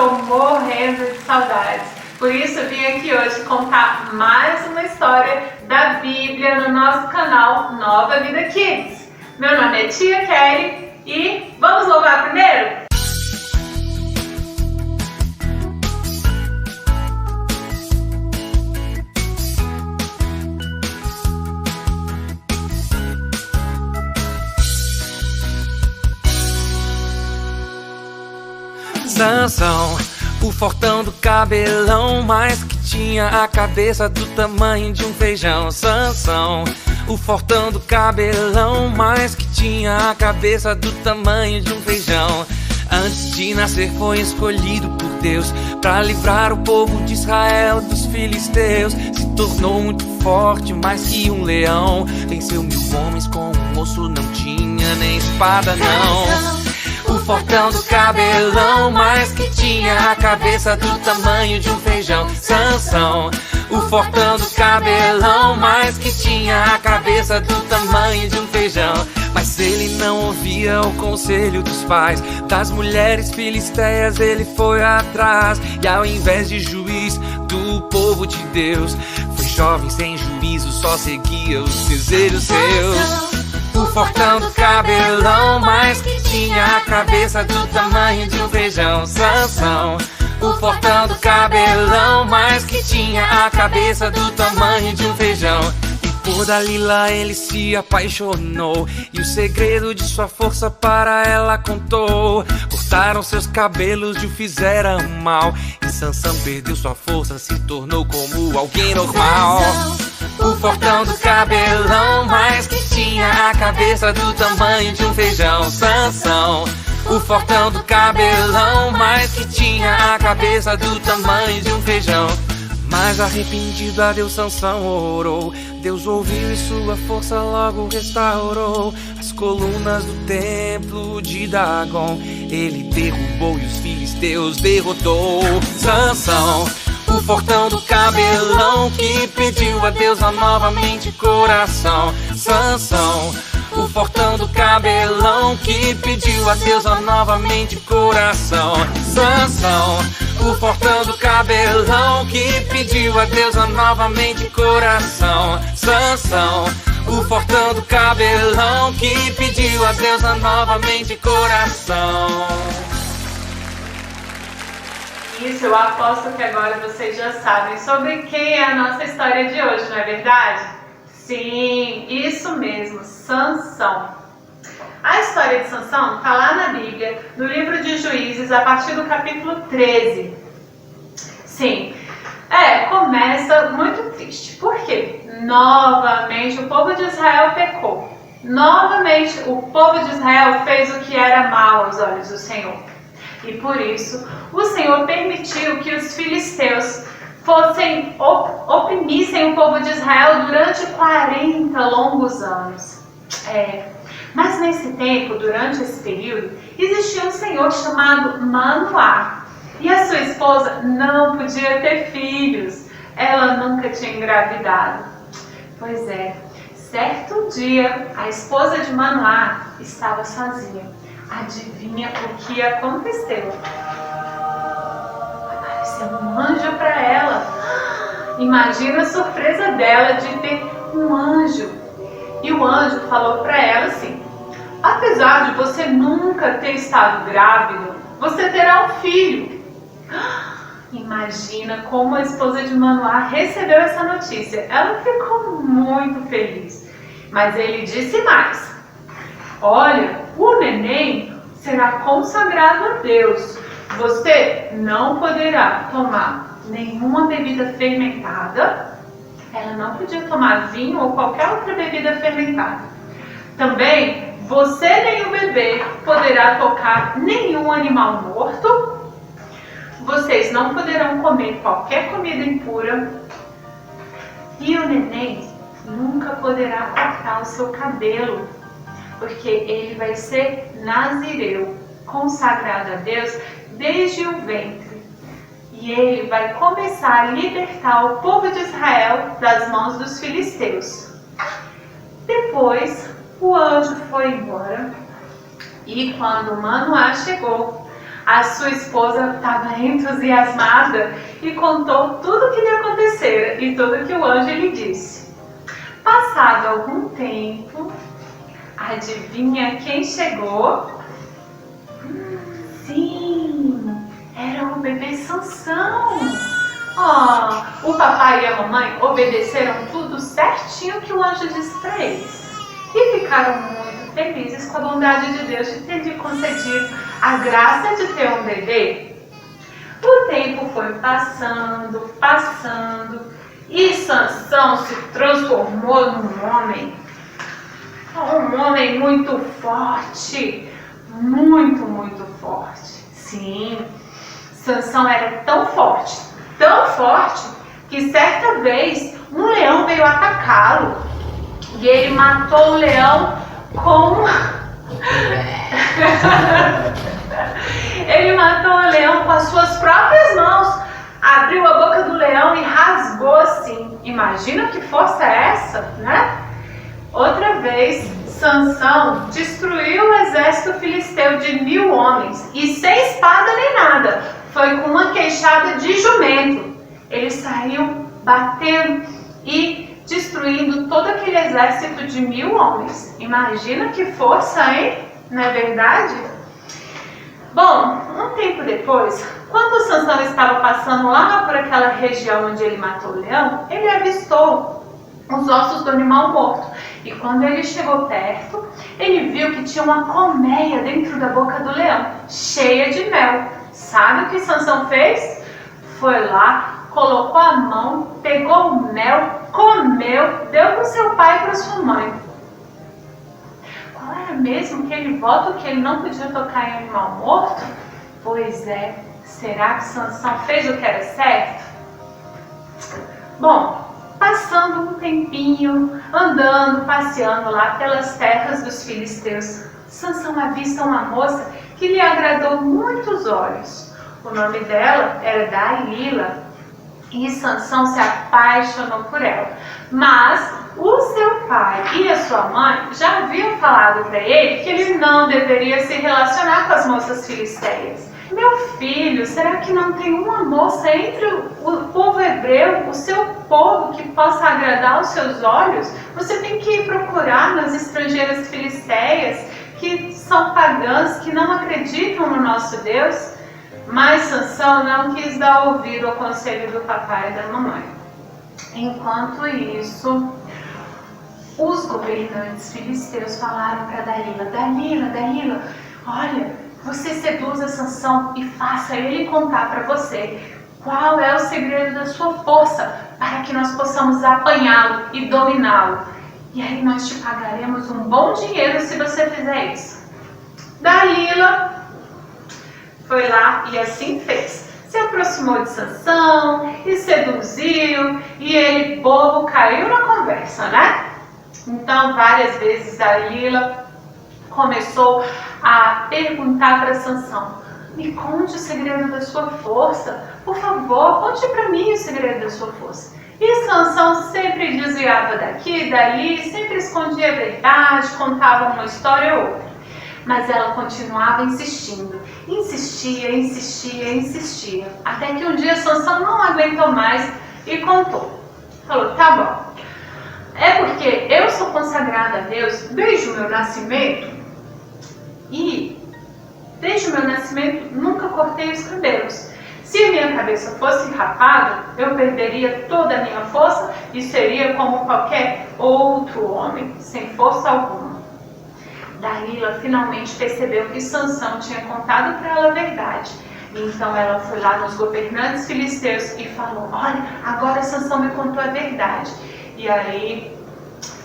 estou morrendo de saudades. Por isso eu vim aqui hoje contar mais uma história da Bíblia no nosso canal Nova Vida Kids. Meu nome é Tia Kelly e vamos louvar primeiro? Sansão, o fortão do cabelão, mas que tinha a cabeça do tamanho de um feijão. Sansão, o fortão do cabelão, mas que tinha a cabeça do tamanho de um feijão. Antes de nascer foi escolhido por Deus para livrar o povo de Israel dos filisteus. Se tornou muito forte, mais que um leão. Venceu 1000 homens com um osso, não tinha nem espada não. O fortão do cabelão, mas que tinha a cabeça do tamanho de um feijão. Sansão, o fortão do cabelão, mas que tinha a cabeça do tamanho de um feijão. Mas ele não ouvia o conselho dos pais, das mulheres filisteias ele foi atrás. E ao invés de juiz do povo de Deus, foi jovem sem juízo, só seguia os desejos seus. O fortão do cabelão, mas que tinha a cabeça do tamanho de um feijão. Sansão, o fortão do cabelão, mas que tinha a cabeça do tamanho de um feijão. E por Dalila ele se apaixonou, e o segredo de sua força para ela contou. Cortaram seus cabelos e o fizeram mal, e Sansão perdeu sua força, se tornou como alguém normal. O fortão do cabelão, mas que tinha a cabeça do tamanho de um feijão. Sansão, o fortão do cabelão, mas que tinha a cabeça do tamanho de um feijão. Mas arrependido a Deus Sansão orou, Deus ouviu e sua força logo restaurou. As colunas do templo de Dagon ele derrubou e os filisteus derrotou. Sansão, o fortão do cabelão, que pediu a Deus novamente coração. Sansão, o fortão do cabelão, que pediu a Deus novamente coração. Sansão, o fortão do cabelão, que pediu a Deus novamente coração. Sansão, o fortão do cabelão, que pediu a Deus novamente coração. Isso, eu aposto que agora vocês já sabem sobre quem é a nossa história de hoje, não é verdade? Sim, isso mesmo, Sansão. A história de Sansão está lá na Bíblia, no livro de Juízes, a partir do capítulo 13. Sim, começa muito triste. Por quê? Novamente o povo de Israel pecou. Novamente o povo de Israel fez o que era mal aos olhos do Senhor. E por isso o Senhor permitiu que os filisteus oprimissem o povo de Israel durante 40 longos anos. Mas nesse tempo, durante esse período, existia um senhor chamado Manoá. E a sua esposa não podia ter filhos. Ela nunca tinha engravidado. Pois é, certo dia, a esposa de Manoá estava sozinha. Adivinha o que aconteceu? Apareceu um anjo para ela. Imagina a surpresa dela de ter um anjo. E o anjo falou para ela assim: apesar de você nunca ter estado grávida, você terá um filho. Imagina como a esposa de Manoá recebeu essa notícia. Ela ficou muito feliz. Mas ele disse mais: olha, o neném será consagrado a Deus. Você não poderá tomar nenhuma bebida fermentada. Ela não podia tomar vinho ou qualquer outra bebida fermentada. Também você nem o bebê poderá tocar nenhum animal morto. Vocês não poderão comer qualquer comida impura. E o neném nunca poderá cortar o seu cabelo, porque ele vai ser nazireu, consagrado a Deus desde o ventre. E ele vai começar a libertar o povo de Israel das mãos dos filisteus. Depois, o anjo foi embora. E quando Manoá chegou, A sua esposa estava entusiasmada e contou tudo o que lhe acontecera e tudo que o anjo lhe disse. Passado algum tempo, adivinha quem chegou? Sim, era o bebê Sansão. O papai e a mamãe obedeceram tudo certinho que o anjo disse para eles. E ficaram muito felizes com a bondade de Deus de ter lhe concedido a graça de ter um bebê. O tempo foi passando, e Sansão se transformou num homem. Um homem muito forte, muito forte. Sim, Sansão era tão forte, que certa vez um leão veio atacá-lo. E ele matou o leão com... Ele matou o leão com as suas próprias mãos. Abriu a boca do leão e rasgou assim. Imagina que força é essa, né? Outra vez, Sansão destruiu o exército filisteu de 1000 homens. E sem espada nem nada. Foi com uma queixada de jumento. Ele saiu batendo e destruindo todo aquele exército de 1000 homens. Imagina que força, hein? Não é verdade? Bom, um tempo depois, quando Sansão estava passando lá por aquela região onde ele matou o leão, ele avistou os ossos do animal morto. E quando ele chegou perto, ele viu que tinha uma colmeia dentro da boca do leão, cheia de mel. Sabe o que Sansão fez? Foi lá, colocou a mão, pegou o mel, comeu, deu para o seu pai e para sua mãe. Qual era mesmo aquele voto que ele não podia tocar em animal morto? Pois é, será que Sansão fez o que era certo? Bom, passando um tempinho, andando, passeando lá pelas terras dos filisteus, Sansão avista uma moça que lhe agradou muito os olhos. O nome dela era Dalila. E Sansão se apaixonou por ela. Mas o seu pai e a sua mãe já haviam falado para ele que ele não deveria se relacionar com as moças filisteias. Meu filho, será que não tem uma moça entre o povo hebreu, o seu povo, que possa agradar os seus olhos? Você tem que ir procurar nas estrangeiras filisteias, que são pagãs, que não acreditam no nosso Deus. Mas Sansão não quis dar ouvido ao conselho do papai e da mamãe. Enquanto isso, os governantes filisteus falaram para Dalila: Dalila, olha, você seduza Sansão e faça ele contar para você qual é o segredo da sua força, para que nós possamos apanhá-lo e dominá-lo. E aí nós te pagaremos um bom dinheiro se você fizer isso. Dalila foi lá e assim fez. Se aproximou de Sansão e seduziu, e ele, bobo, caiu na conversa, né? Então, várias vezes Dalila começou a perguntar para Sansão: me conte o segredo da sua força, por favor, conte para mim o segredo da sua força. E Sansão sempre desviava daqui e dali, sempre escondia a verdade, contava uma história ou outra. Mas ela continuava insistindo, insistia, até que um dia Sansão não aguentou mais e contou. Falou: tá bom, é porque eu sou consagrada a Deus desde o meu nascimento, e desde o meu nascimento nunca cortei os cabelos. Se a minha cabeça fosse rapada, eu perderia toda a minha força e seria como qualquer outro homem, sem força alguma. Dalila finalmente percebeu que Sansão tinha contado para ela a verdade. Então ela foi lá nos governantes filisteus e falou: olha, agora Sansão me contou a verdade. E aí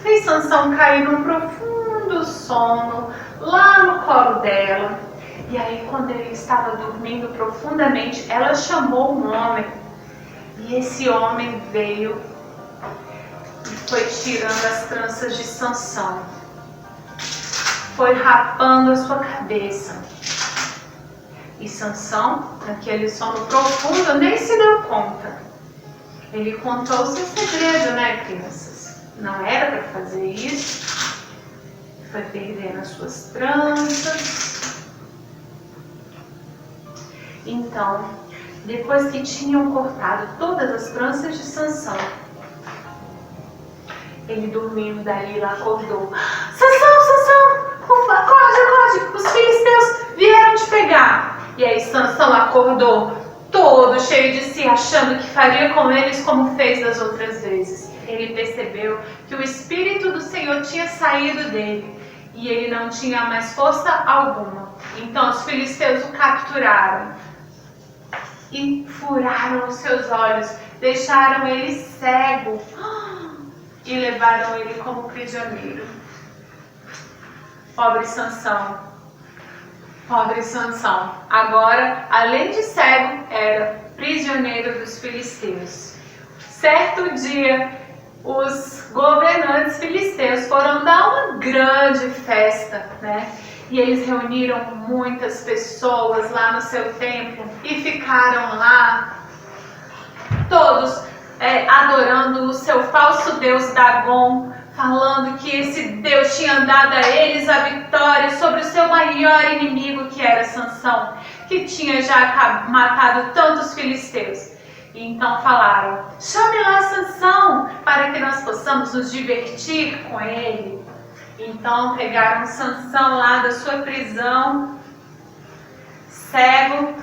fez Sansão cair num profundo sono lá no colo dela. E aí, quando ele estava dormindo profundamente, ela chamou um homem. E esse homem veio e foi tirando as tranças de Sansão. Foi rapando a sua cabeça. E Sansão, naquele sono profundo, nem se deu conta. Ele contou o seu segredo, né, crianças? Não era para fazer isso. Foi perdendo as suas tranças. Então, depois que tinham cortado todas as tranças de Sansão, ele dormindo dali, lá acordou. Sansão, acorde, os filisteus vieram te pegar. E aí Sansão acordou, todo cheio de si, achando que faria com eles como fez das outras vezes. Ele percebeu que o Espírito do Senhor tinha saído dele e ele não tinha mais força alguma. Então os filisteus o capturaram e furaram os seus olhos, deixaram ele cego e levaram ele como prisioneiro. Pobre Sansão. Agora, além de cego, era prisioneiro dos filisteus. Certo dia, os governantes filisteus foram dar uma grande festa, né? E eles reuniram muitas pessoas lá no seu templo e ficaram lá, todos adorando o seu falso deus Dagon, falando que esse Deus tinha dado a eles a vitória sobre o seu maior inimigo, que era Sansão, que tinha já matado tantos filisteus. E então falaram: chame lá Sansão para que nós possamos nos divertir com ele. Então pegaram Sansão lá da sua prisão, cego,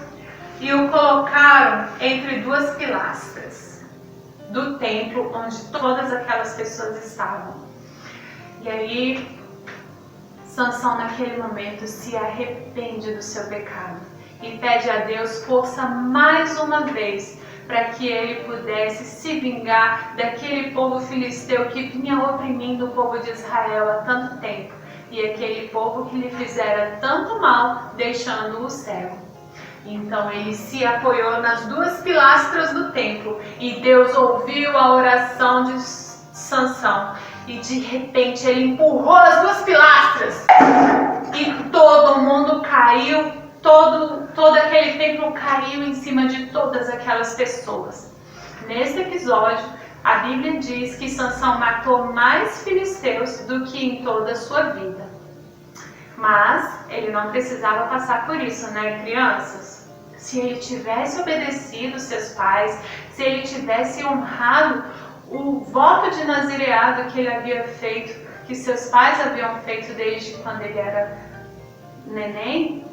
e o colocaram entre duas pilastras do templo onde todas aquelas pessoas estavam. E aí, Sansão naquele momento se arrepende do seu pecado e pede a Deus força mais uma vez para que ele pudesse se vingar daquele povo filisteu que vinha oprimindo o povo de Israel há tanto tempo, e aquele povo que lhe fizera tanto mal, deixando-o cego. Então ele se apoiou nas duas pilastras do templo e Deus ouviu a oração de Sansão. E de repente ele empurrou as duas pilastras e todo mundo caiu, todo aquele templo caiu em cima de todas aquelas pessoas. Nesse episódio, a Bíblia diz que Sansão matou mais filisteus do que em toda a sua vida. Mas ele não precisava passar por isso, né, crianças? Se ele tivesse obedecido seus pais, se ele tivesse honrado o voto de nazireado que ele havia feito, que seus pais haviam feito desde quando ele era neném,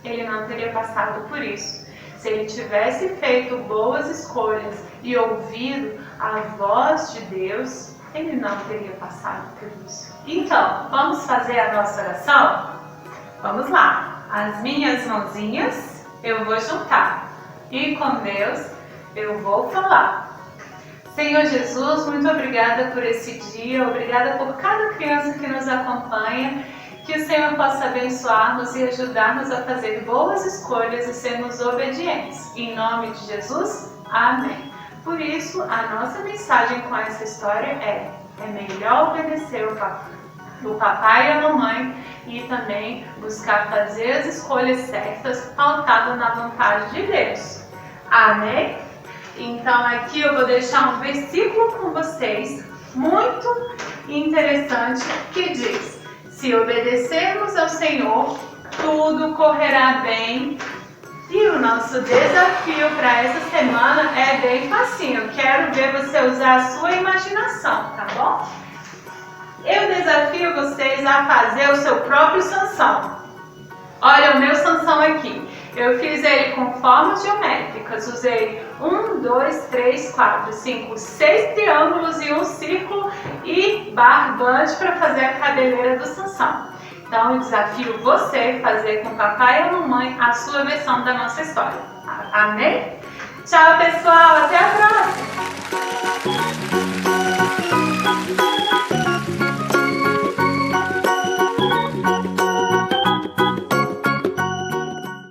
ele não teria passado por isso. Se ele tivesse feito boas escolhas e ouvido a voz de Deus, ele não teria passado por isso. Então, vamos fazer a nossa oração? Vamos lá. As minhas mãozinhas eu vou juntar e com Deus eu vou falar. Senhor Jesus, muito obrigada por esse dia, obrigada por cada criança que nos acompanha, que o Senhor possa abençoar-nos e ajudar-nos a fazer boas escolhas e sermos obedientes. Em nome de Jesus, amém. Por isso, a nossa mensagem com essa história é melhor obedecer o papai e a mamãe e também buscar fazer as escolhas certas, pautado na vontade de Deus. Amém? Então aqui eu vou deixar um versículo com vocês, muito interessante, que diz: se obedecermos ao Senhor, tudo correrá bem. E o nosso desafio para essa semana é bem facinho. Eu quero ver você usar a sua imaginação, tá bom? Eu desafio vocês a fazer o seu próprio Sansão. Olha o meu Sansão aqui. Eu fiz ele com formas geométricas. Usei 1, 2, 3, 4, 5, 6 triângulos e um círculo e barbante para fazer a cabeleira do Sansão. Então eu desafio você a fazer com o papai e a mamãe a sua versão da nossa história. Amém? Tchau, pessoal. Até a próxima.